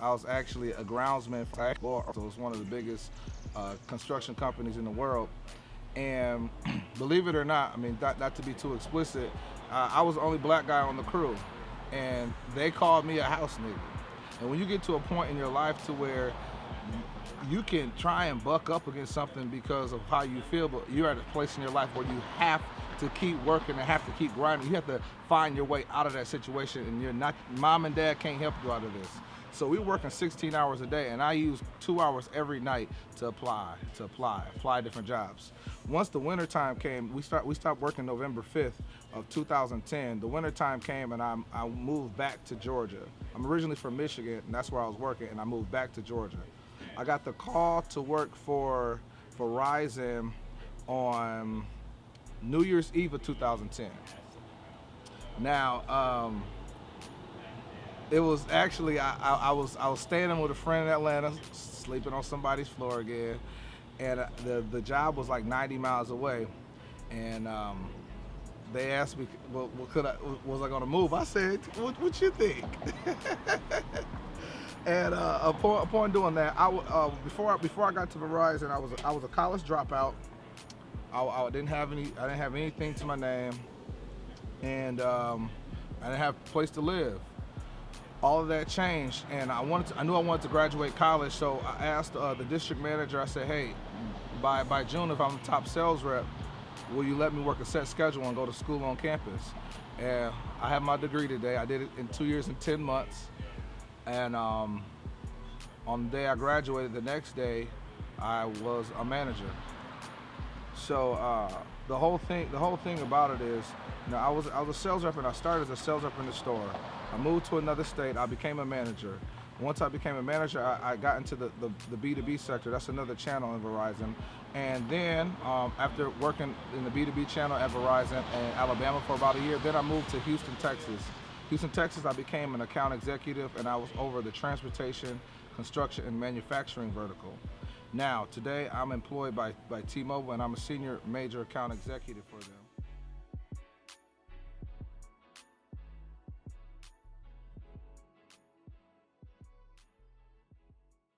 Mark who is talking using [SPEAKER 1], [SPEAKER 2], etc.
[SPEAKER 1] I was actually a groundsman for so it's one of the biggest construction companies in the world. And believe it or not, I mean, not to be too explicit, I was the only black guy on the crew, and they called me a house nigga. And when you get to a point in your life to where you can try and buck up against something because of how you feel, but you're at a place in your life where you have to keep working and have to keep grinding. You have to find your way out of that situation, and you're not, mom and dad can't help you out of this. So we're working 16 hours a day, and I use 2 hours every night to apply different jobs. Once the winter time came, we stopped working November 5th of 2010. The winter time came, and I moved back to Georgia. I'm originally from Michigan, and that's where I was working, and I moved back to Georgia. I got the call to work for Verizon on New Year's Eve of 2010. Now, it was actually, I was staying with a friend in Atlanta, sleeping on somebody's floor again, and the job was like 90 miles away, and they asked me, well, was I gonna move? I said, what you think? And upon doing that, before I got to Verizon, I was a college dropout. I didn't have anything to my name, and I didn't have a place to live. All of that changed, and I knew I wanted to graduate college, so I asked the district manager. I said, hey, by June, if I'm the top sales rep, will you let me work a set schedule and go to school on campus? And I have my degree today. I did it in 2 years and 10 months. And on the day I graduated, the next day, I was a manager. So the whole thing about it is, I was a sales rep, and I started as a sales rep in the store. I moved to another state. I became a manager. Once I became a manager, I got into the B2B sector. That's another channel in Verizon. And then after working in the B2B channel at Verizon in Alabama for about a year, then I moved to Houston, Texas. Houston, Texas, I became an account executive, and I was over the transportation, construction, and manufacturing vertical. Now, today I'm employed by T-Mobile, and I'm a senior major account executive for them.